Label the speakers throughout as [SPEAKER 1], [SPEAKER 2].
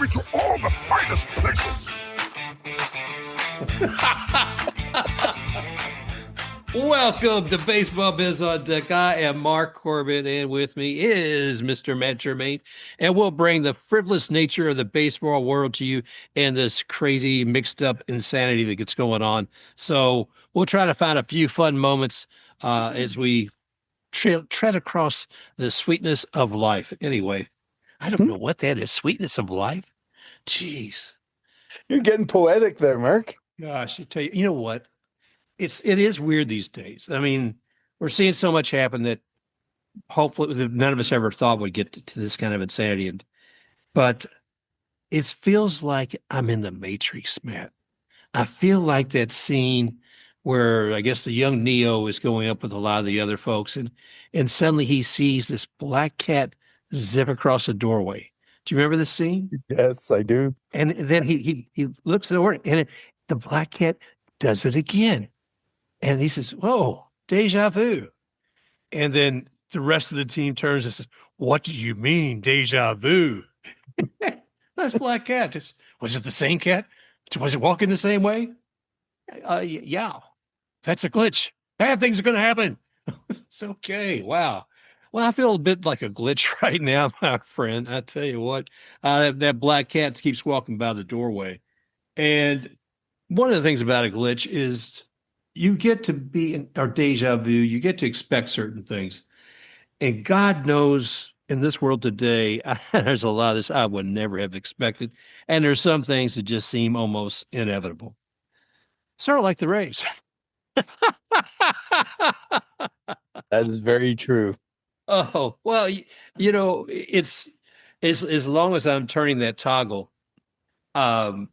[SPEAKER 1] me to all the finest places.
[SPEAKER 2] Welcome to Baseball Biz on Deck. I am Mark Corbett, and with me is Mr. Matt Germain, and we'll bring the frivolous nature of the baseball world to you and this crazy mixed-up insanity that gets going on. So we'll try to find a few fun moments as we tread across the sweetness of life. Anyway, I don't know what that is. Sweetness of life? Jeez.
[SPEAKER 3] You're getting poetic there, Mark.
[SPEAKER 2] Gosh, you know what? It is weird these days. I mean, we're seeing so much happen that hopefully none of us ever thought would get to this kind of insanity. But it feels like I'm in the Matrix, Matt. I feel like that scene where I guess the young Neo is going up with a lot of the other folks, and suddenly he sees this black cat zip across a doorway. Do you remember this scene?
[SPEAKER 3] Yes, I do.
[SPEAKER 2] And then he looks at the door, and the black cat does it again. And he says, "Whoa, deja vu." And then the rest of the team turns and says, "What do you mean, deja vu?" That's Black Cat. Was it the same cat? Was it walking the same way? Yeah. That's a glitch. Bad things are going to happen. It's okay. Wow. Well, I feel a bit like a glitch right now, my friend. I tell you what, that black cat keeps walking by the doorway. And one of the things about a glitch is you get to be or deja vu, you get to expect certain things. And God knows in this world today, there's a lot of this I would never have expected. And there's some things that just seem almost inevitable. Sort of like the Rays.
[SPEAKER 3] That is very true.
[SPEAKER 2] Oh, well, you know, it's as long as I'm turning that toggle. The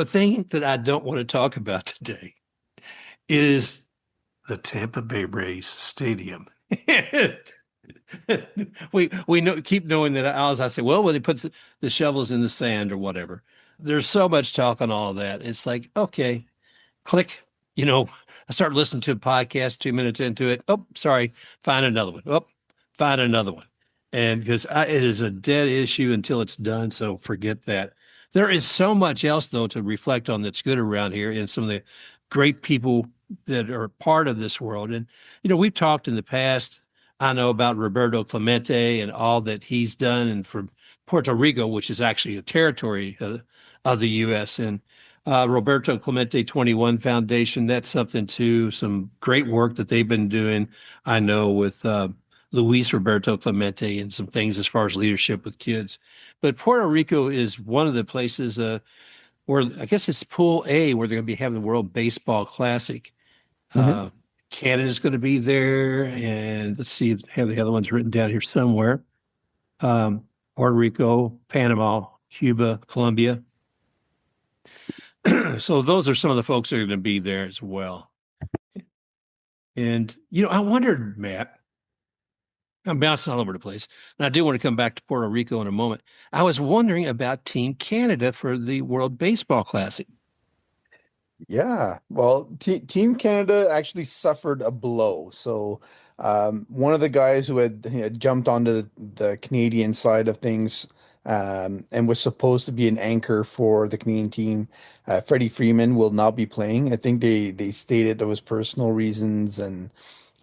[SPEAKER 2] thing that I don't want to talk about today is the Tampa Bay Rays Stadium. we know, keep knowing that as I say, well, when they put the shovels in the sand or whatever, there's so much talk on all of that. It's like, okay, click, you know, I start listening to a podcast 2 minutes into it. Oh, sorry. Find another one. Oh, find another one. And because it is a dead issue until it's done. So forget that. There is so much else, though, to reflect on that's good around here and some of the great people that are part of this world. And, you know, we've talked in the past, I know about Roberto Clemente and all that he's done and for Puerto Rico, which is actually a territory of the U.S. And Roberto Clemente 21 Foundation, that's something too, some great work that they've been doing, I know, with Luis Roberto Clemente and some things as far as leadership with kids. But Puerto Rico is one of the places where I guess it's Pool A where they're going to be having the World Baseball Classic. Canada's going to be there, and let's see, I have the other ones written down here somewhere. Puerto Rico, Panama, Cuba, Colombia. So those are some of the folks that are going to be there as well. And, you know, I wondered, Matt, I'm bouncing all over the place, and I do want to come back to Puerto Rico in a moment. I was wondering about Team Canada for the World Baseball Classic.
[SPEAKER 3] Yeah. Well, Team Canada actually suffered a blow. So one of the guys who had jumped onto the Canadian side of things and was supposed to be an anchor for the Canadian team, Freddie Freeman, will not be playing. I think they stated there was personal reasons and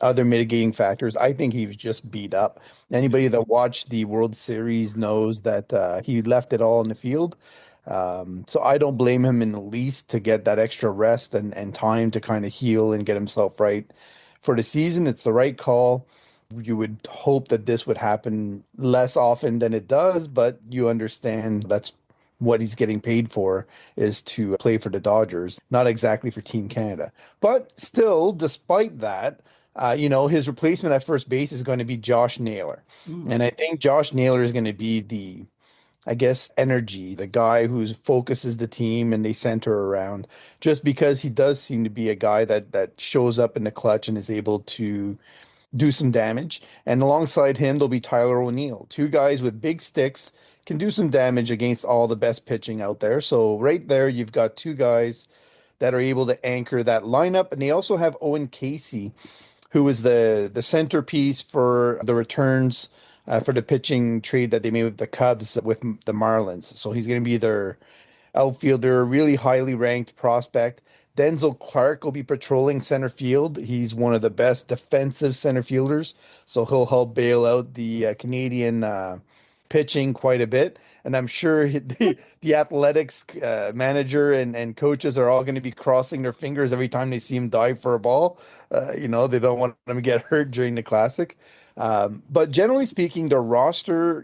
[SPEAKER 3] other mitigating factors. I think he was just beat up. Anybody that watched the World Series knows that he left it all in the field. So I don't blame him in the least to get that extra rest and time to kind of heal and get himself right for the season. It's the right call. You would hope that this would happen less often than it does, but you understand that's what he's getting paid for, is to play for the Dodgers, not exactly for Team Canada. But still, despite that, his replacement at first base is going to be Josh Naylor. And I think Josh Naylor is going to be energy, the guy who focuses the team and they center around, just because he does seem to be a guy that shows up in the clutch and is able to do some damage. And alongside him, there'll be Tyler O'Neill, two guys with big sticks, can do some damage against all the best pitching out there. So right there, you've got two guys that are able to anchor that lineup. And they also have Owen Caissie, who is the centerpiece for the returns for the pitching trade that they made with the Cubs with the Marlins. So he's going to be their outfielder, really highly ranked prospect. Denzel Clarke will be patrolling center field. He's one of the best defensive center fielders, so he'll help bail out the Canadian pitching quite a bit. And I'm sure the athletics manager and coaches are all going to be crossing their fingers every time they see him dive for a ball. They don't want him to get hurt during the classic. But generally speaking, the roster,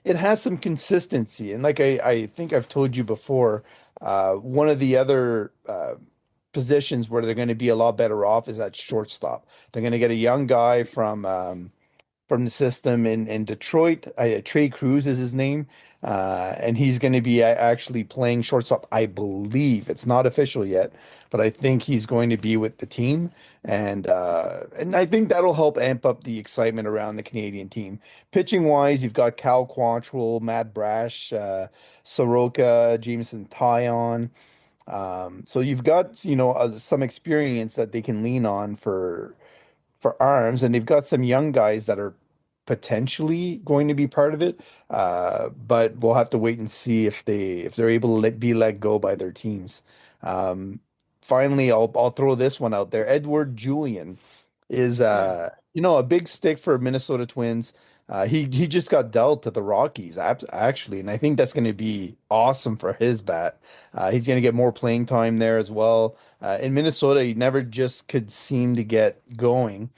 [SPEAKER 3] it has some consistency. And like I think I've told you before, one of the other positions where they're going to be a lot better off is at shortstop. They're going to get a young guy from the system in Detroit. Trey Cruz is his name. And he's going to be actually playing shortstop. I believe it's not official yet, but I think he's going to be with the team. And I think that'll help amp up the excitement around the Canadian team. Pitching wise, you've got Cal Quantrill, Matt Brash, Soroka, Jameson Taillon. So you've got, some experience that they can lean on for arms, and they've got some young guys that are potentially going to be part of it. But we'll have to wait and see if they're able to be let go by their teams. Um, Finally, I'll throw this one out there. Edward Julian is
[SPEAKER 2] Yeah.
[SPEAKER 3] a big stick for Minnesota Twins. He just got dealt to the Rockies actually, and I think that's going to be awesome for his bat. He's going to get more playing time there as well. In Minnesota, he never just could seem to get going.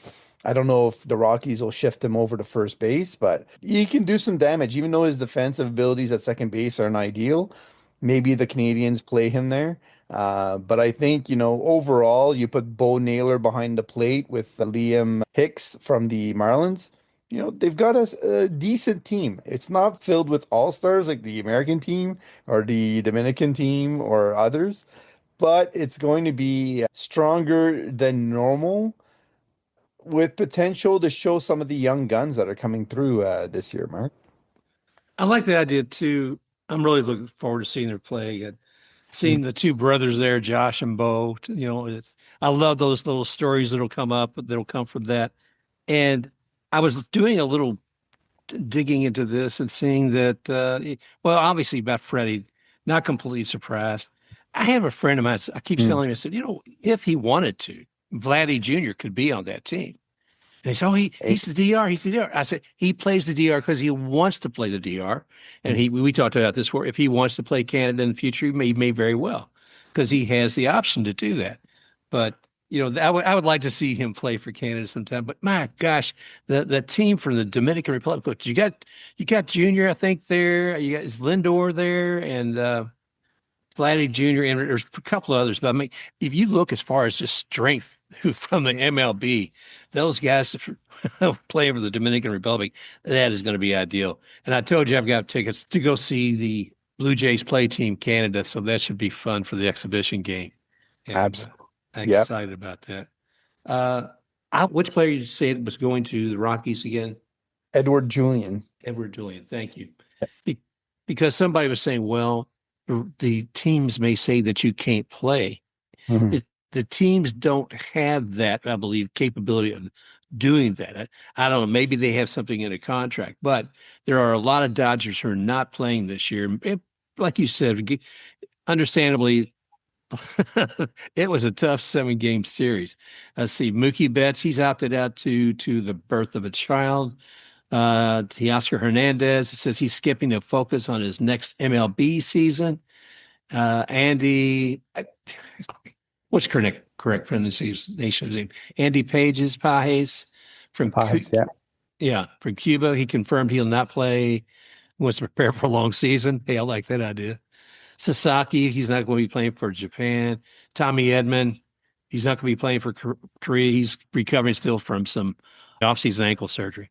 [SPEAKER 3] I don't know if the Rockies will shift him over to first base, but he can do some damage, even though his defensive abilities at second base aren't ideal. Maybe the Canadians play him there. But I think, overall, you put Bo Naylor behind the plate with Liam Hicks from the Marlins. They've got a decent team. It's not filled with all-stars like the American team or the Dominican team or others, but it's going to be stronger than normal with potential to show some of the young guns that are coming through this year, Mark.
[SPEAKER 2] I like the idea too. I'm really looking forward to seeing their play and
[SPEAKER 3] Mm.
[SPEAKER 2] seeing the two brothers there, Josh and Bo. I love those little stories that'll come up that'll come from that. And I was doing a little digging into this and seeing that, well, obviously about Freddie, not completely surprised. I have a friend of mine, I keep
[SPEAKER 3] Mm.
[SPEAKER 2] telling him, I said, if he wanted to, Vladdy Jr. could be on that team. And they said, oh,
[SPEAKER 3] Hey,
[SPEAKER 2] he's the DR. He's the DR. I said, he plays the DR because he wants to play the DR. And
[SPEAKER 3] mm.
[SPEAKER 2] we talked about this before. If he wants to play Canada in the future, he may very well because he has the option to do that. But, I would like to see him play for Canada sometime. But my gosh, the team from the Dominican Republic, look, you got Junior, I think, there. You got is Lindor there and Vladdy Jr. and there's a couple of others. But I mean, if you look as far as just strength from the MLB, those guys playing for the Dominican Republic, that is going to be ideal. And I told you I've got tickets to go see the Blue Jays play Team Canada, so that should be fun for the exhibition game. And
[SPEAKER 3] Absolutely.
[SPEAKER 2] I'm
[SPEAKER 3] Yep.
[SPEAKER 2] excited about that. Uh, which player you said was going to the Rockies again?
[SPEAKER 3] Edward Julian.
[SPEAKER 2] Edward Julian. Thank you. Be- because somebody was saying, well, the teams may say that you can't play.
[SPEAKER 3] Mhm.
[SPEAKER 2] The teams don't have that, I believe, capability of doing that. I don't know. Maybe they have something in a contract, but there are a lot of Dodgers who are not playing this year. Like you said, understandably, it was a tough 7-game series. Let's see, Mookie Betts, he's opted out to the birth of a child. Teoscar Hernández says he's skipping to focus on his next MLB season. Andy, what's correct pronunciation of his name? Andy Pages, Pagés
[SPEAKER 3] Pagés, yeah.
[SPEAKER 2] yeah, from Cuba. He confirmed he'll not play. Wants to prepare for a long season. Hey, I like that idea. Sasaki, he's not going to be playing for Japan. Tommy Edman, he's not going to be playing for Korea. He's recovering still from some offseason ankle surgery.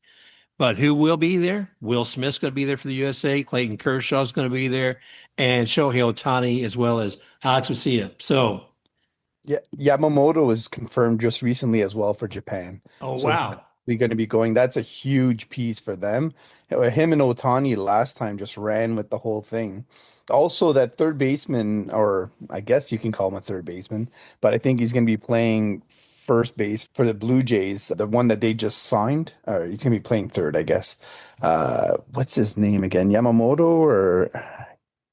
[SPEAKER 2] But who will be there? Will Smith's going to be there for the USA. Clayton Kershaw's going to be there. And Shohei Ohtani as well as Alex Messiah. So,
[SPEAKER 3] Yeah, Yamamoto was confirmed just recently as well for Japan.
[SPEAKER 2] oh,
[SPEAKER 3] So
[SPEAKER 2] wow.
[SPEAKER 3] they're going to be going. That's a huge piece for them. Him and Otani last time just ran with the whole thing. Also, that third baseman, or I guess you can call him a third baseman, but I think he's going to be playing first base for the Blue Jays, the one that they just signed, or he's gonna be playing third, I guess. What's his name again? Yamamoto or I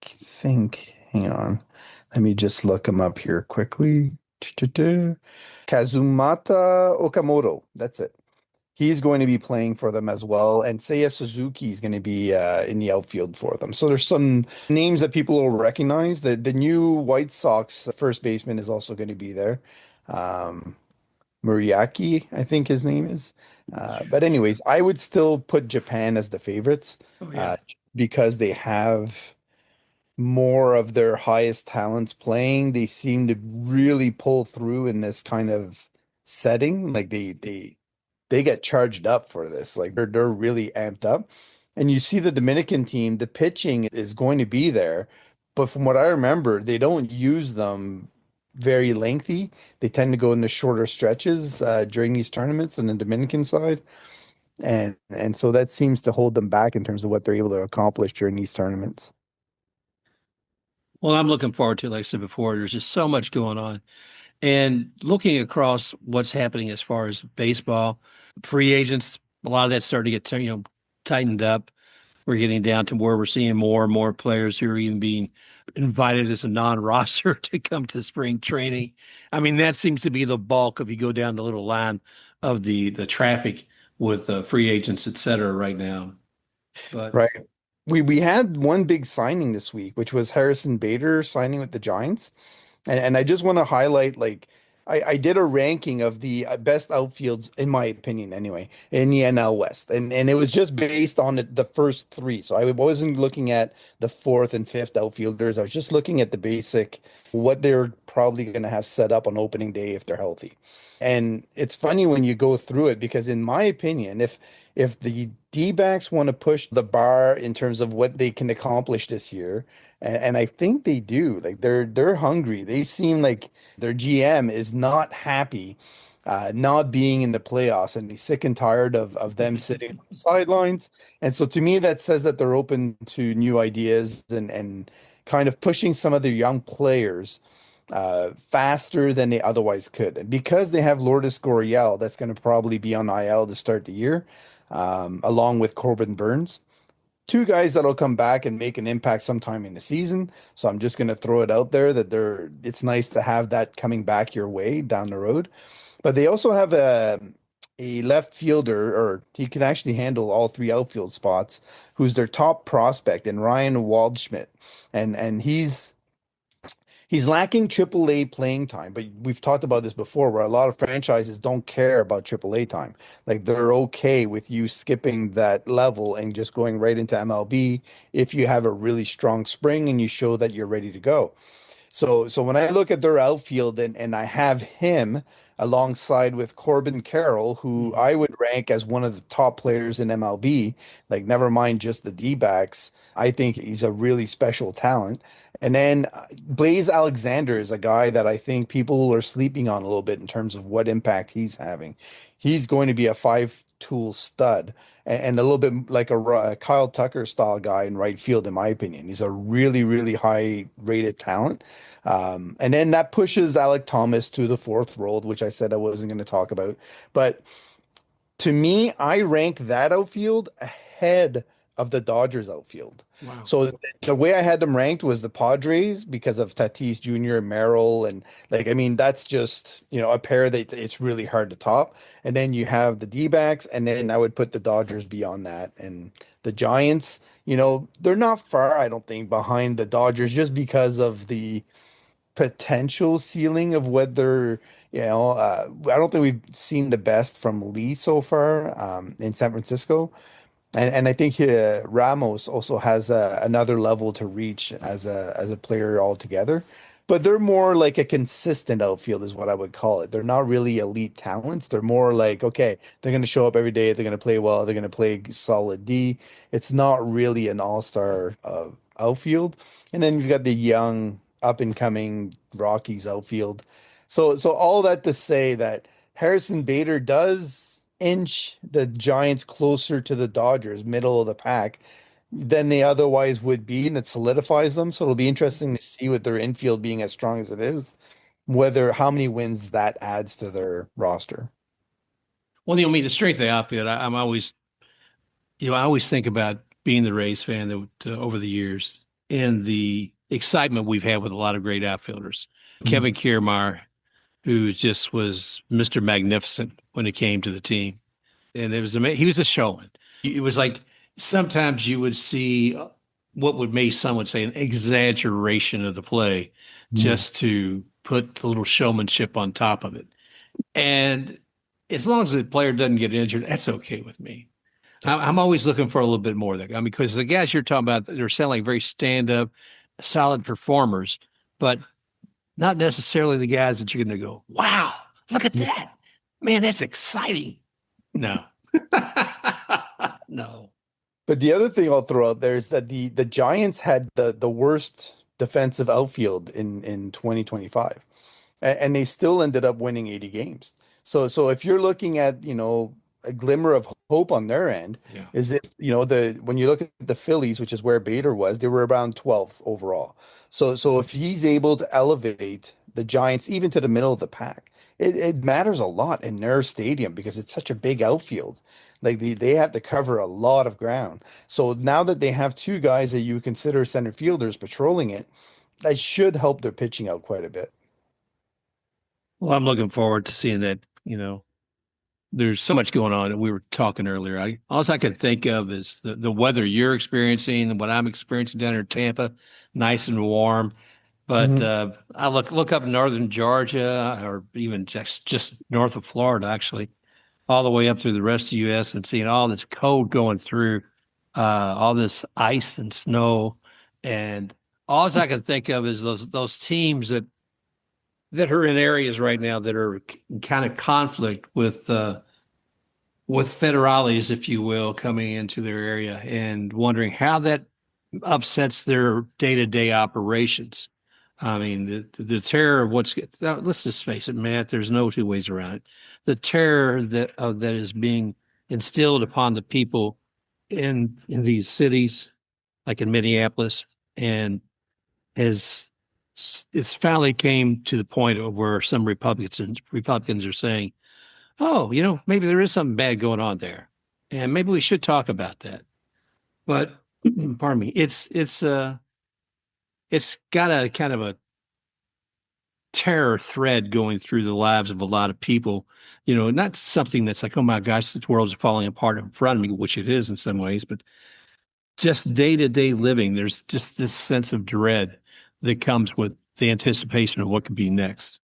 [SPEAKER 3] think, hang on. Let me just look him up here quickly. Kazumata Okamoto. That's it. He's going to be playing for them as well. And Seiya Suzuki is going to be in the outfield for them. So there's some names that people will recognize. The new White Sox first baseman is also going to be there. Um, Muriaki, I think his name is. But anyways, I would still put Japan as the favorites
[SPEAKER 2] Oh yeah.
[SPEAKER 3] uh, because they have more of their highest talents playing. They seem to really pull through in this kind of setting. Like they get charged up for this. Like they're really amped up. And you see the Dominican team, the pitching is going to be there, but from what I remember, they don't use them very lengthy. They tend to go into shorter stretches during these tournaments on the Dominican side. And so that seems to hold them back in terms of what they're able to accomplish during these tournaments.
[SPEAKER 2] Well, I'm looking forward to, like I said before, there's just so much going on. And looking across what's happening as far as baseball, free agents, a lot of that's starting to get, tightened up. We're getting down to where we're seeing more and more players who are even being invited as a non-roster to come to spring training. I mean, that seems to be the bulk if you go down the little line of the traffic with free agents, et cetera, right now. But
[SPEAKER 3] Right. We had one big signing this week, which was Harrison Bader signing with the Giants. And I just want to highlight, like, I did a ranking of the best outfields, in my opinion, anyway, in the NL West. And it was just based on the first three. So I wasn't looking at the fourth and fifth outfielders. I was just looking at the basic, what they're probably going to have set up on opening day if they're healthy. And it's funny when you go through it because, in my opinion, if the D-backs want to push the bar in terms of what they can accomplish this year, and I think they do. Like they're hungry. They seem like their GM is not happy not being in the playoffs, and he's sick and tired of them sitting on the sidelines. And so to me, that says that they're open to new ideas and kind of pushing some of their young players faster than they otherwise could. And because they have Lourdes Gurriel, that's going to probably be on IL to start the year, along with Corbin Burns, two guys that'll come back and make an impact sometime in the season. So I'm just going to throw it out there that it's nice to have that coming back your way down the road. But they also have a left fielder, or he can actually handle all three outfield spots, who's their top prospect, and Ryan Waldschmidt. And he's lacking AAA playing time, but we've talked about this before, where a lot of franchises don't care about AAA time. Like they're okay with you skipping that level and just going right into MLB if you have a really strong spring and you show that you're ready to go. So when I look at their outfield and I have him alongside with Corbin Carroll, who I would rank as one of the top players in MLB, like never mind just the D-backs, I think he's a really special talent. And then Blaze Alexander is a guy that I think people are sleeping on a little bit in terms of what impact he's having. He's going to be a five-tool stud and a little bit like a Kyle Tucker style guy in right field, in my opinion. He's a really, really high rated talent. And then that pushes Alec Thomas to the fourth role, which I said I wasn't going to talk about. But to me, I rank that outfield ahead of the Dodgers outfield.
[SPEAKER 2] wow.
[SPEAKER 3] So the way I had them ranked was the Padres because of Tatis Jr. and Merrill, and like I mean that's just a pair that it's really hard to top. And then you have the D-backs, and then I would put the Dodgers beyond that, and the Giants. They're not far, I don't think, behind the Dodgers just because of the potential ceiling of what I don't think we've seen the best from Lee so far in San Francisco. And I think Ramos also has another level to reach as a player altogether. But they're more like a consistent outfield is what I would call it. They're not really elite talents. They're more like, okay, they're going to show up every day. They're going to play well. They're going to play solid D. It's not really an all-star outfield. And then you've got the young, up-and-coming Rockies outfield. So all that to say that Harrison Bader does inch the Giants closer to the Dodgers, middle of the pack, than they otherwise would be, and it solidifies them. So it'll be interesting to see with their infield being as strong as it is. whether how many wins that adds to their roster.
[SPEAKER 2] Well, I mean, the strength of the outfield, I'm always, I always think about being the Rays fan that over the years and the excitement we've had with a lot of great outfielders.
[SPEAKER 3] Mhm.
[SPEAKER 2] Kevin Kiermaier, who just was Mr. Magnificent when it came to the team. And it was amazing. He was a showman. It was like sometimes you would see what would make someone say an exaggeration of the play
[SPEAKER 3] Mhm.
[SPEAKER 2] just to put a little showmanship on top of it. And as long as the player doesn't get injured, that's okay with me. I'm always looking for a little bit more of that. I mean, because the guys you're talking about, they're sounding like very stand-up, solid performers, but not necessarily the guys that you're going to go, wow, look at that. Man, that's exciting. No. No.
[SPEAKER 3] But the other thing I'll throw out there is that the Giants had the worst defensive outfield in 2025, and they still ended up winning 80 games. So if you're looking at, a glimmer of hope on their end,
[SPEAKER 2] Yeah.
[SPEAKER 3] is it, the when you look at the Phillies, which is where Bader was, they were around 12th overall. So if he's able to elevate the Giants even to the middle of the pack, it matters a lot in their stadium because it's such a big outfield. Like they have to cover a lot of ground. So now that they have two guys that you consider center fielders patrolling it, that should help their pitching out quite a bit.
[SPEAKER 2] Well, I'm looking forward to seeing that. There's so much going on. And we were talking earlier. All I can think of is the weather you're experiencing and what I'm experiencing down here in Tampa, nice and warm. But
[SPEAKER 3] Mhm.
[SPEAKER 2] I look up northern Georgia or even just north of Florida, actually, all the way up through the rest of the U.S. and seeing all this cold going through, all this ice and snow, and all I can think of is those teams that are in areas right now that are in kind of conflict with federales, if you will, coming into their area and wondering how that upsets their day-to-day operations. I mean, the terror of let's just face it, Matt, there's no two ways around it. The terror that is being instilled upon the people in these cities, like in Minneapolis, and has it's finally came to the point of where some Republicans are saying, oh, maybe there is something bad going on there, and maybe we should talk about that. But pardon me, it's got a kind of a terror thread going through the lives of a lot of people. Not something that's like, oh my gosh, the world's falling apart in front of me, which it is in some ways, but just day to day living, there's just this sense of dread that comes with the anticipation of what could be next.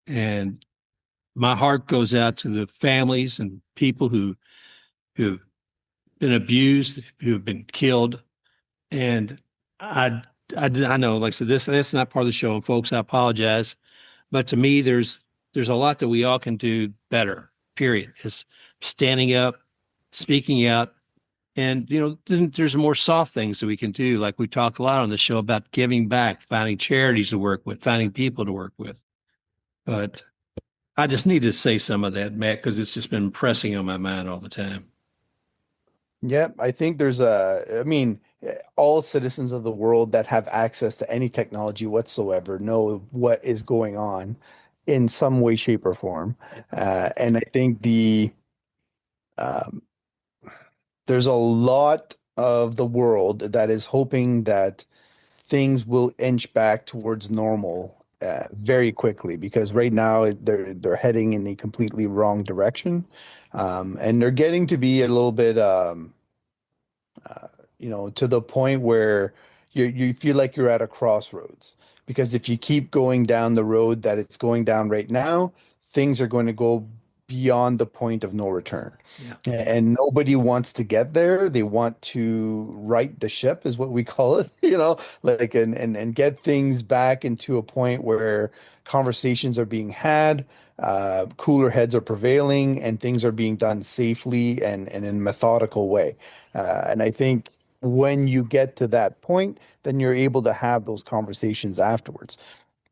[SPEAKER 2] And my heart goes out to the families and people who've been abused, who've been killed. And I know, like I said, that's not part of the show. And folks, I apologize. But to me, there's a lot that we all can do better, period. Is standing up, speaking out. And, then there's more soft things that we can do. Like we talk a lot on the show about giving back, finding charities to work with, finding people to work with. But I just need to say some of that, Matt, because it's just been pressing on my mind all the time.
[SPEAKER 3] Yeah, I think I mean, all citizens of the world that have access to any technology whatsoever know what is going on in some way, shape, or form. And I think um, there's a lot of the world that is hoping that things will inch back towards normal very quickly because right now they're heading in the completely wrong direction, and they're getting to be a little bit. Uh, to the point where you feel like you're at a crossroads. Because if you keep going down the road that it's going down right now, things are going to go beyond the point of no return.
[SPEAKER 2] Yeah.
[SPEAKER 3] And nobody wants to get there. They want to right the ship, is what we call it, like and get things back into a point where conversations are being had, cooler heads are prevailing, and things are being done safely and in a methodical way. And I think when you get to that point, then you're able to have those conversations afterwards.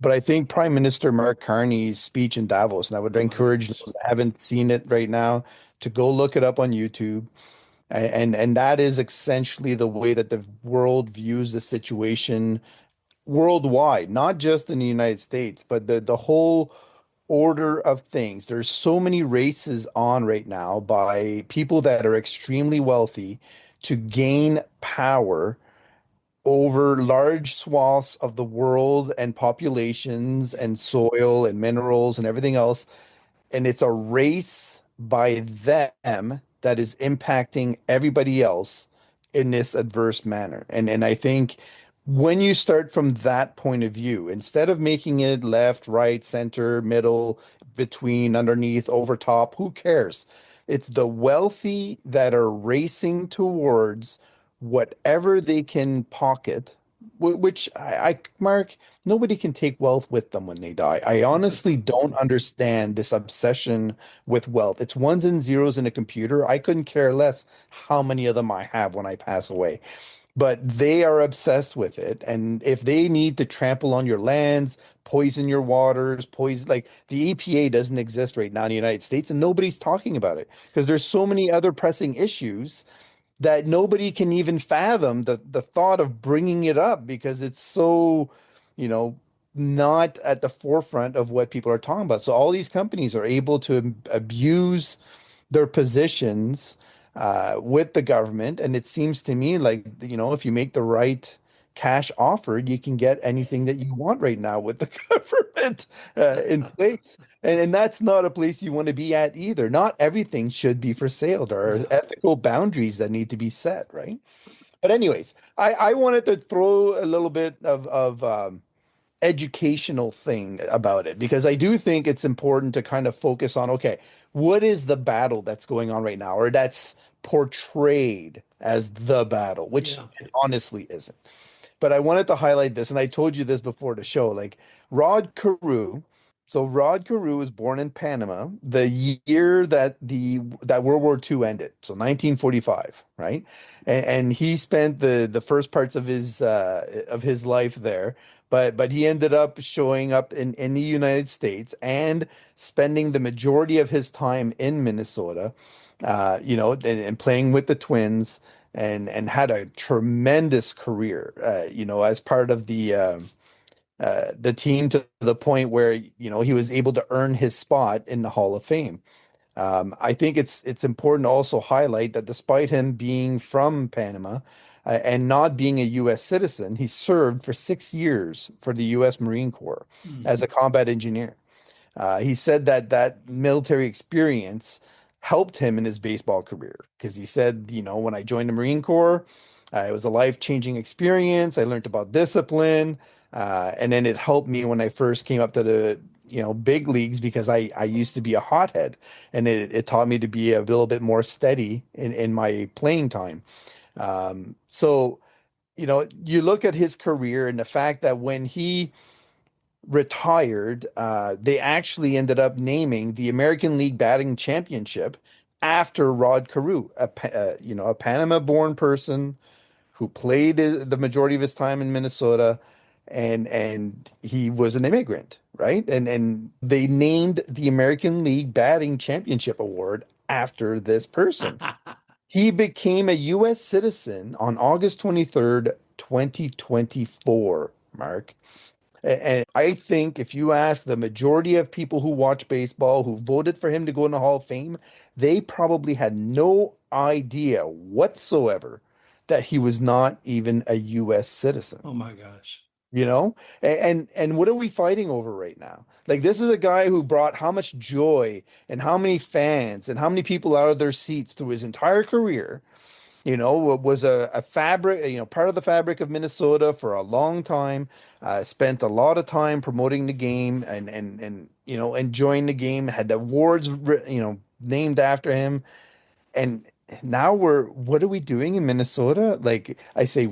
[SPEAKER 3] But I think Prime Minister Mark Carney's speech in Davos, and I would
[SPEAKER 2] Oh my
[SPEAKER 3] encourage
[SPEAKER 2] goodness.
[SPEAKER 3] those that haven't seen it right now to go look it up on YouTube. And that is essentially the way that the world views the situation worldwide, not just in the United States, but the whole order of things. There's so many races on right now by people that are extremely wealthy to gain power over large swaths of the world and populations and soil and minerals and everything else, and it's a race by them that is impacting everybody else in this adverse manner. And I think when you start from that point of view, instead of making it left, right, center, middle, between, underneath, over top, who cares? It's the wealthy that are racing towards whatever they can pocket, which Mark, nobody can take wealth with them when they die. I honestly don't understand this obsession with wealth. It's ones and zeros in a computer. I couldn't care less how many of them I have when I pass away. But they are obsessed with it. And if they need to trample on your lands, poison your waters, poison, like the EPA doesn't exist right now in the United States, and nobody's talking about it because there's so many other pressing issues that nobody can even fathom the thought of bringing it up because it's so, you know, not at the forefront of what people are talking about. So all these companies are able to abuse their positions with the government, and it seems to me like, if you make the right cash offer, you can get anything that you want right now with the government in place. And that's not a place you want to be at either. Not everything should be for sale. There are ethical boundaries that need to be set, right? But anyways, I wanted to throw a little bit of educational thing about it because I do think it's important to kind of focus on, okay, what is the battle that's going on right now, or that's portrayed as the battle, which
[SPEAKER 2] Yeah.
[SPEAKER 3] it honestly isn't. But I wanted to highlight this, and I told you this before the show. Like Rod Carew, so Rod Carew was born in Panama the year that World War II ended, so 1945, right? And he spent the first parts of his life there, but he ended up showing up in the United States and spending the majority of his time in Minnesota, and playing with the Twins and had a tremendous career, as part of the team to the point where, he was able to earn his spot in the Hall of Fame. I think it's important to also highlight that despite him being from Panama and not being a U.S. citizen, he served for 6 years for the U.S. Marine Corps as a combat engineer. He said that that military experience helped him in his baseball career because he said, when I joined the Marine Corps, it was a life-changing experience. I learned about discipline, and then it helped me when I first came up to the, big leagues because I used to be a hothead, and it taught me to be a little bit more steady in my playing time. So, you look at his career and the fact that when he retired, they actually ended up naming the American League Batting Championship after Rod Carew, a Panama-born person who played the majority of his time in Minnesota, and he was an immigrant, right? And they named the American League Batting Championship Award after this person. He became a U.S. citizen on August 23rd, 2024, Mark. And I think if you ask the majority of people who watch baseball, who voted for him to go in the Hall of Fame, they probably had no idea whatsoever that he was not even a U.S. citizen,
[SPEAKER 2] Oh my gosh.
[SPEAKER 3] you know? And what are we fighting over right now? Like this is a guy who brought how much joy and how many fans and how many people out of their seats through his entire career, was a fabric, part of the fabric of Minnesota for a long time. Spent a lot of time promoting the game and enjoying the game. Had awards, named after him. And now what are we doing in Minnesota? Like I say,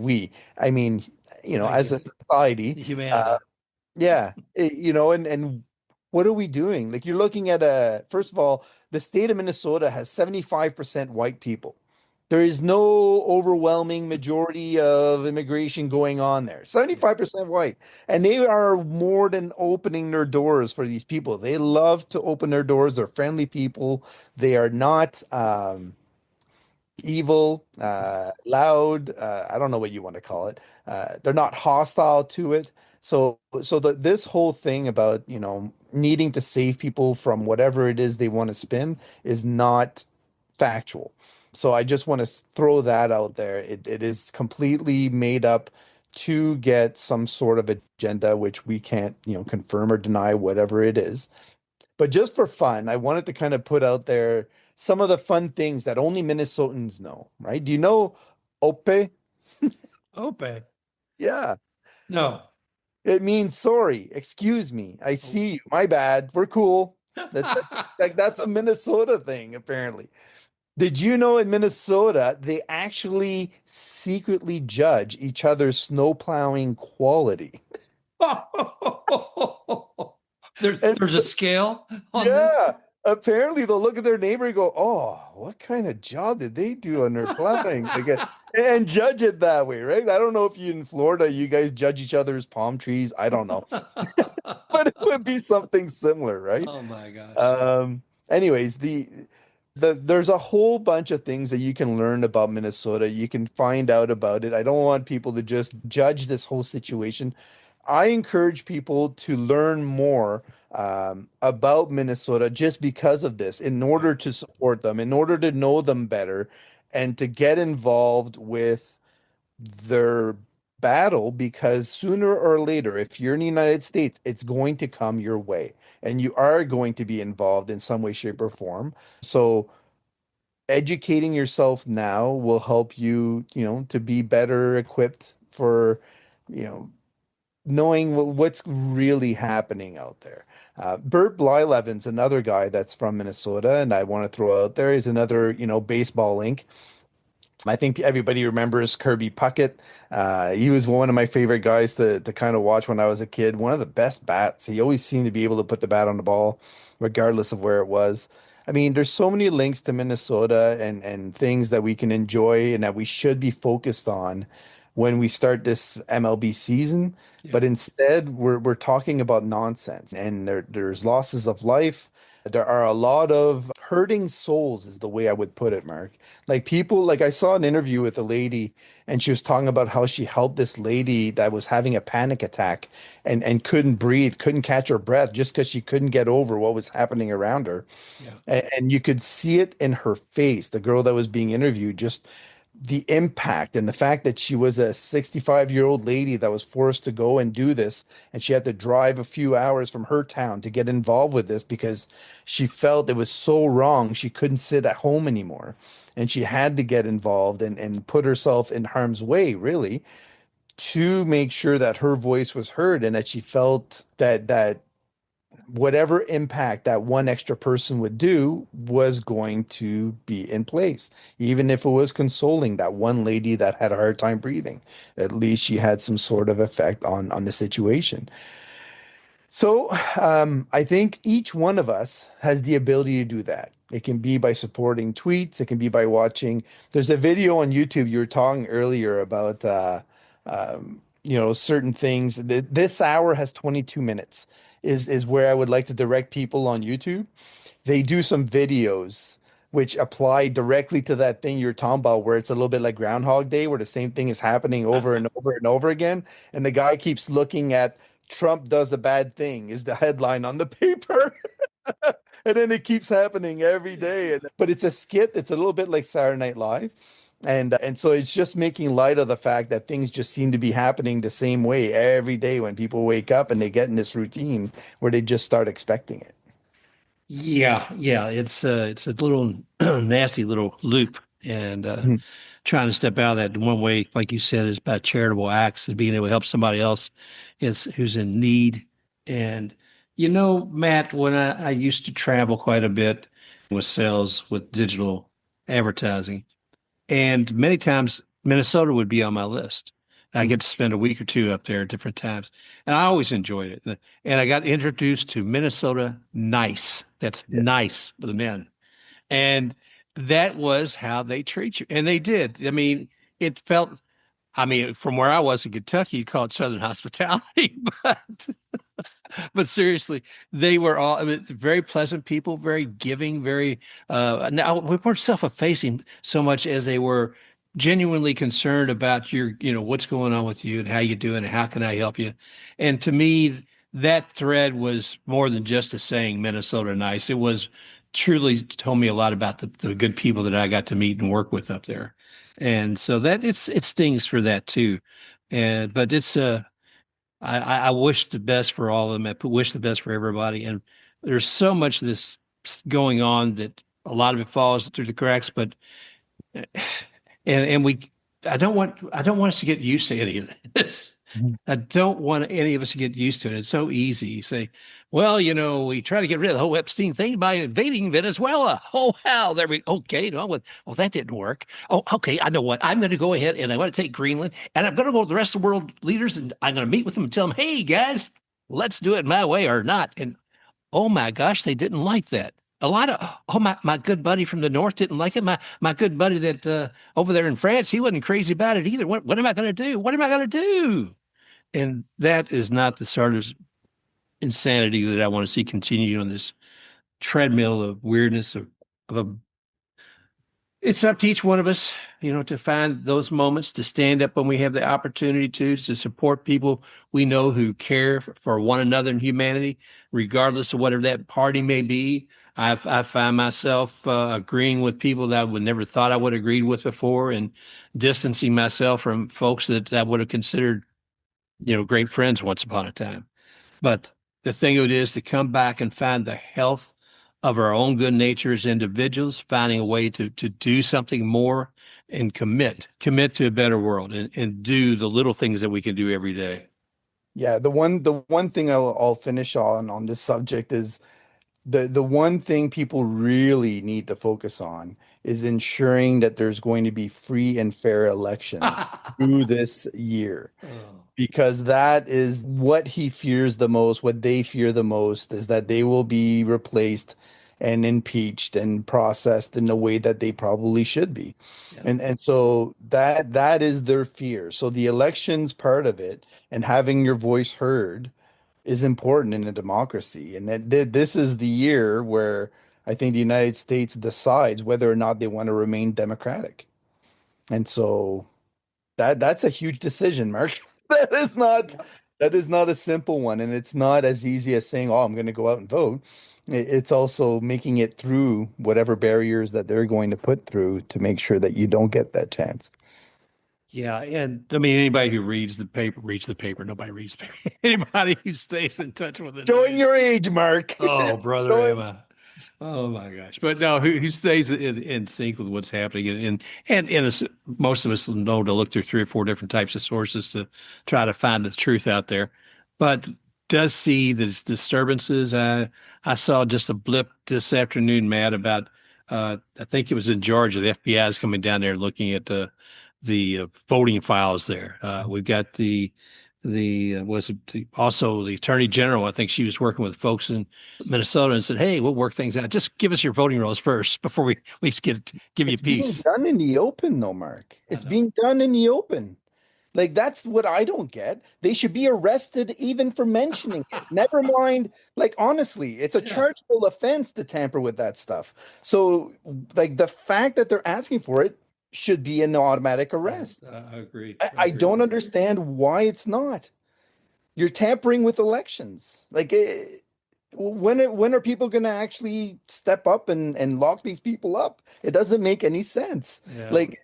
[SPEAKER 3] I mean,
[SPEAKER 2] I
[SPEAKER 3] as a
[SPEAKER 2] guess
[SPEAKER 3] society,
[SPEAKER 2] humanity.
[SPEAKER 3] yeah, and what are we doing? Like you're looking at first of all, the state of Minnesota has 75% white people. There is no overwhelming majority of immigration going on there.
[SPEAKER 2] Yeah.
[SPEAKER 3] 75% white. And they are more than opening their doors for these people. They love to open their doors. They're friendly people. They are not evil, loud. I don't know what you want to call it. They're not hostile to it. So this whole thing about, needing to save people from whatever it is they want to spin is not factual. So I just want to throw that out there. It is completely made up to get some sort of agenda, which we can't, confirm or deny, whatever it is. But just for fun, I wanted to kind of put out there some of the fun things that only Minnesotans know, right? Do you know Ope?
[SPEAKER 2] Ope.
[SPEAKER 3] Yeah,
[SPEAKER 2] No.
[SPEAKER 3] it means sorry, excuse me, I
[SPEAKER 2] Oh.
[SPEAKER 3] see you, my bad, we're cool. That's a Minnesota thing, apparently. Did you know in Minnesota they actually secretly judge each other's snow plowing quality? And
[SPEAKER 2] There's a scale on this.
[SPEAKER 3] yeah, apparently they'll look at their neighbor and go, "Oh, what kind of job did they do on their plowing?" Like, and judge it that way, right? I don't know if you in Florida, you guys judge each other's palm trees. I don't know, but it would be something similar, right?
[SPEAKER 2] Oh my gosh.
[SPEAKER 3] Um, anyways, there's a whole bunch of things that you can learn about Minnesota. You can find out about it. I don't want people to just judge this whole situation. I encourage people to learn more about Minnesota just because of this, in
[SPEAKER 2] Yeah.
[SPEAKER 3] order to support them, in order to know them better, and to get involved with their battle, because sooner or later, if you're in the United States, it's going to come your way and you are going to be involved in some way, shape, or form. So educating yourself now will help you, to be better equipped for, you know, knowing what's really happening out there. Bert Blyleven's another guy that's from Minnesota, and I want to throw out there is another, baseball link. I think everybody remembers Kirby Puckett. He was one of my favorite guys to kind of watch when I was a kid. One of the best bats. He always seemed to be able to put the bat on the ball, regardless of where it was. I mean, there's so many links to Minnesota and things that we can enjoy and that we should be focused on when we start this MLB season.
[SPEAKER 2] Yeah.
[SPEAKER 3] But instead, we're talking about nonsense, and there's losses of life. There are a lot of hurting souls, is the way I would put it, Mark. Like people, like I saw an interview with a lady and she was talking about how she helped this lady that was having a panic attack and couldn't breathe, couldn't catch her breath just because she couldn't get over what was happening around her.
[SPEAKER 2] Yeah.
[SPEAKER 3] And you could see it in her face, the girl that was being interviewed, just the impact and the fact that she was a 65-year-old lady that was forced to go and do this. And she had to drive a few hours from her town to get involved with this because she felt it was so wrong. She couldn't sit at home anymore. And she had to get involved and put herself in harm's way, really, to make sure that her voice was heard and that she felt that whatever impact that one extra person would do was going to be in place. Even if it was consoling that one lady that had a hard time breathing, at least she had some sort of effect on the situation. So I think each one of us has the ability to do that. It can be by supporting tweets. It can be by watching. There's a video on YouTube you were talking earlier about, certain things. This hour has 22 minutes. Is where I would like to direct people on YouTube. They do some videos which apply directly to that thing you're talking about, where it's a little bit like Groundhog Day, where the same thing is happening over and over and over again. And the guy keeps looking at Trump does a bad thing is the headline on the paper. And then it keeps happening every day. But it's a skit. It's a little bit like Saturday Night Live. And so it's just making light of the fact that things just seem to be happening the same way every day when people wake up and they get in this routine where they just start expecting it.
[SPEAKER 2] Yeah, yeah, it's a little nasty little loop, and
[SPEAKER 3] Mhm.
[SPEAKER 2] trying to step out of that. One way, like you said, is by charitable acts and being able to help somebody else is who's in need. And Matt, when I used to travel quite a bit with sales with digital advertising, and many times Minnesota would be on my list. I get to spend a week or two up there at different times, and I always enjoyed it. And I got introduced to Minnesota Nice. That's
[SPEAKER 3] Yeah.
[SPEAKER 2] nice for the men, and that was how they treat you. And they did. I mean, it felt. I mean, from where I was in Kentucky, you call it Southern hospitality, but But seriously, they were all, I mean, very pleasant people, very giving, very, now we weren't self-effacing so much as they were genuinely concerned about your, what's going on with you and how you doing and how can I help you? And to me, that thread was more than just a saying Minnesota nice. It was truly told me a lot about the good people that I got to meet and work with up there. And so that it stings for that too. But I wish the best for all of them. I wish the best for everybody. And there's so much of this going on that a lot of it falls through the cracks. But and we, I don't want us to get used to any of this. I don't want any of us to get used to it. It's so easy. You say, well, we try to get rid of the whole Epstein thing by invading Venezuela. Oh, wow. Okay. No, well, that didn't work. Oh, okay. I know what. I'm going to go ahead and I want to take Greenland and I'm going to go to the rest of the world leaders and I'm going to meet with them and tell them, hey, guys, let's do it my way or not. And oh my gosh, they didn't like that. A lot of, my good buddy from the north didn't like it. My good buddy that over there in France, he wasn't crazy about it either. What am I going to do? What am I going to do? And that is not the sort of insanity that I want to see continue on this treadmill of weirdness it's up to each one of us, to find those moments, to stand up when we have the opportunity to support people we know who care for one another in humanity, regardless of whatever that party may be. I find myself agreeing with people that I would never thought I would have agreed with before and distancing myself from folks that I would have considered great friends once upon a time. But the thing of it is to come back and find the health of our own good nature as individuals, finding a way to do something more and commit to a better world and do the little things that we can do every day.
[SPEAKER 3] Yeah, the one thing I'll finish on this subject is the one thing people really need to focus on is ensuring that there's going to be free and fair elections through this year. Because that is what he fears the most, what they fear the most, is that they will be replaced and impeached and processed in the way that they probably should be.
[SPEAKER 2] Yeah.
[SPEAKER 3] And so that is their fear. So the elections part of it and having your voice heard is important in a democracy. And that this is the year where I think the United States decides whether or not they want to remain democratic. And so that's a huge decision, Mark. That is not a simple one, and it's not as easy as saying, "Oh, I'm going to go out and vote." It's also making it through whatever barriers that they're going to put through to make sure that you don't get that chance.
[SPEAKER 2] Yeah, and I mean anybody who reads the paper reads the paper. Nobody reads the paper. Anybody who stays in touch with it.
[SPEAKER 3] Showing your age, Mark.
[SPEAKER 2] Oh, brother, am I? Oh my gosh! But no, who stays in sync with what's happening, and most of us know to look through 3 or 4 different types of sources to try to find the truth out there. But does see these disturbances. I saw just a blip this afternoon, Matt, about I think it was in Georgia. The FBI is coming down there looking at the voting files there. We've got also the attorney general. I think she was working with folks in Minnesota and said, "Hey, we'll work things out. Just give us your voting rolls first before we give you a piece."
[SPEAKER 3] It's being done in the open, though, Mark. It's being done in the open. Like, that's what I don't get. They should be arrested even for mentioning it. Never mind. Like, honestly, it's a chargeable offense to tamper with that stuff. So, like, the fact that they're asking for it should be an automatic arrest.
[SPEAKER 2] I agree.
[SPEAKER 3] I don't understand why it's not. You're tampering with elections. Like, when are people going to actually step up and lock these people up? It doesn't make any sense.
[SPEAKER 2] Yeah.
[SPEAKER 3] Like,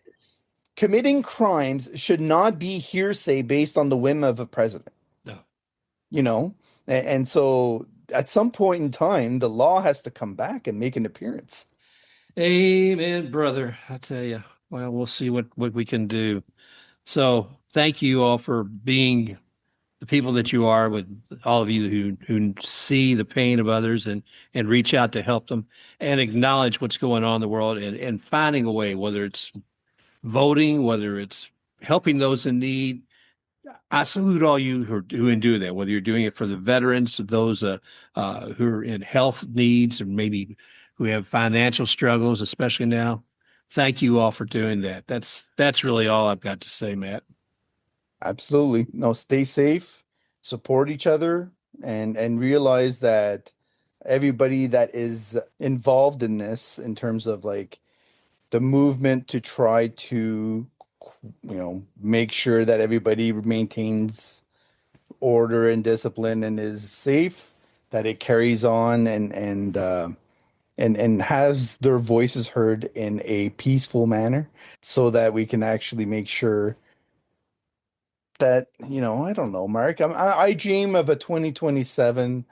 [SPEAKER 3] committing crimes should not be hearsay based on the whim of a president.
[SPEAKER 2] No.
[SPEAKER 3] And so at some point in time, the law has to come back and make an appearance.
[SPEAKER 2] Amen, brother. I tell you. Well, we'll see what we can do. So thank you all for being the people that you are, with all of you who see the pain of others and reach out to help them and acknowledge what's going on in the world and finding a way, whether it's voting, whether it's helping those in need. I salute all you who do that, whether you're doing it for the veterans, those who are in health needs, or maybe who have financial struggles, especially now. Thank you all for doing that. That's really all I've got to say, Matt.
[SPEAKER 3] Absolutely. No, stay safe, support each other, and realize that everybody that is involved in this, in terms of like the movement to try to, make sure that everybody maintains order and discipline and is safe, that it carries on and has their voices heard in a peaceful manner, so that we can actually make sure that, I don't know, Mark, I dream of a 2027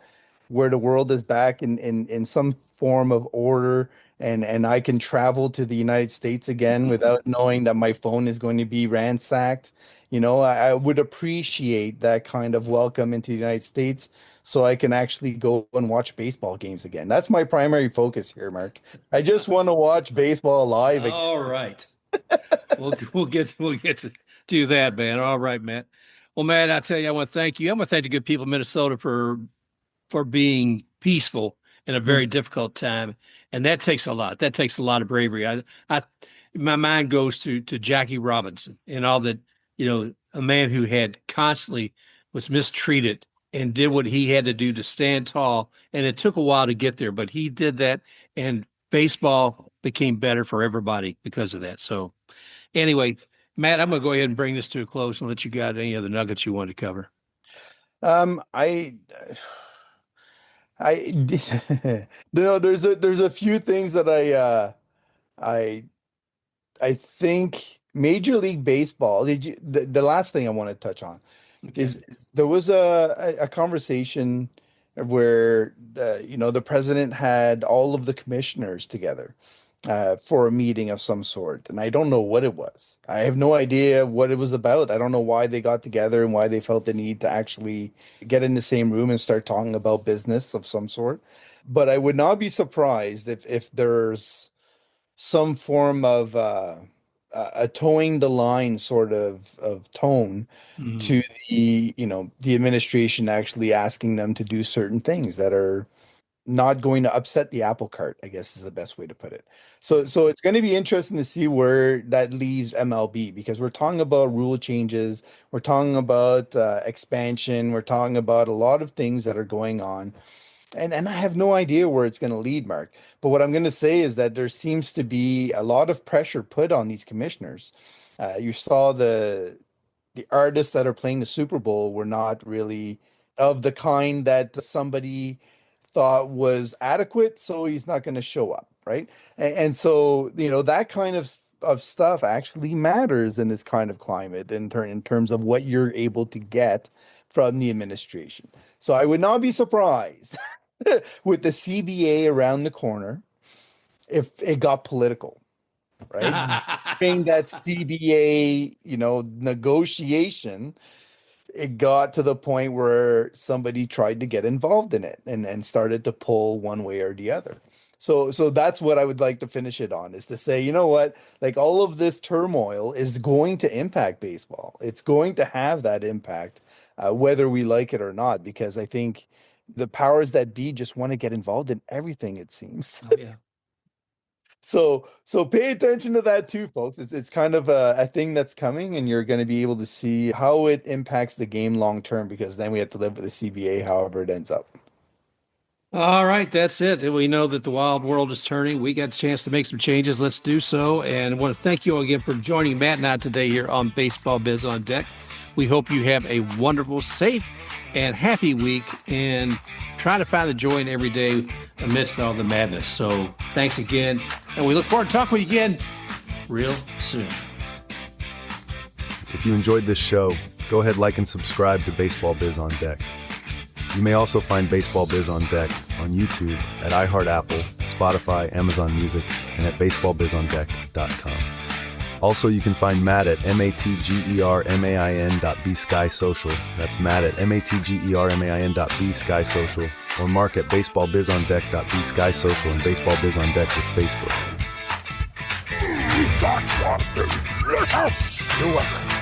[SPEAKER 3] where the world is back in some form of order, and I can travel to the United States again without knowing that my phone is going to be ransacked. I would appreciate that kind of welcome into the United States, so I can actually go and watch baseball games again. That's my primary focus here, Mark. I just want to watch baseball live again.
[SPEAKER 2] All right. We'll get to do that, man. All right, Matt. Well, Matt, I tell you, I want to thank you. I want to thank the good people of Minnesota for being peaceful in a very difficult time, and that takes a lot. That takes a lot of bravery. My mind goes to Jackie Robinson and all that. A man who had constantly was mistreated and did what he had to do to stand tall, and it took a while to get there, but he did that, and baseball became better for everybody because of that. So, anyway, Matt, I'm going to go ahead and bring this to a close and let you got any other nuggets you want to cover.
[SPEAKER 3] There's a few things that I think Major League Baseball. The last thing I want to touch on is there was a conversation where the president had all of the commissioners together for a meeting of some sort, and I don't know what it was. I have no idea what it was about. I don't know why they got together and why they felt the need to actually get in the same room and start talking about business of some sort. But I would not be surprised if there's some form of a towing the line sort of tone to the administration actually asking them to do certain things that are not going to upset the apple cart, I guess is the best way to put it. So it's going to be interesting to see where that leaves MLB, because we're talking about rule changes, we're talking about expansion, we're talking about a lot of things that are going on. And I have no idea where it's going to lead, Mark. But what I'm going to say is that there seems to be a lot of pressure put on these commissioners. You saw the artists that are playing the Super Bowl were not really of the kind that somebody thought was adequate, so he's not going to show up, right? And so, that kind of stuff actually matters in this kind of climate in terms of what you're able to get from the administration. So I would not be surprised with the CBA around the corner if it got political, right? During that CBA, negotiation, it got to the point where somebody tried to get involved in it and started to pull one way or the other. So that's what I would like to finish it on, is to say, you know what, like all of this turmoil is going to impact baseball. It's going to have that impact, whether we like it or not, because I think the powers that be just want to get involved in everything, it seems.
[SPEAKER 2] Oh, yeah.
[SPEAKER 3] So pay attention to that too, folks. It's kind of a thing that's coming, and you're going to be able to see how it impacts the game long term, because then we have to live with the CBA, however it ends up.
[SPEAKER 2] All right, that's it. We know that the wild world is turning. We got a chance to make some changes. Let's do so. And I want to thank you all again for joining Matt and I today here on Baseball Biz on Deck. We hope you have a wonderful, safe, and happy week, and try to find the joy in every day amidst all the madness. So thanks again, and we look forward to talking with you again real soon.
[SPEAKER 4] If you enjoyed this show, go ahead, like and subscribe to Baseball Biz on Deck. You may also find Baseball Biz on Deck on YouTube, at iHeart Apple, Spotify, Amazon Music, and at baseballbizondeck.com. Also, you can find Matt at matgermain.bskysocial. That's Matt at matgermain.bskysocial, or Mark at baseballbizondeck.bskysocial and Baseball Biz on Deck with Facebook.
[SPEAKER 1] That was delicious.
[SPEAKER 3] You're welcome.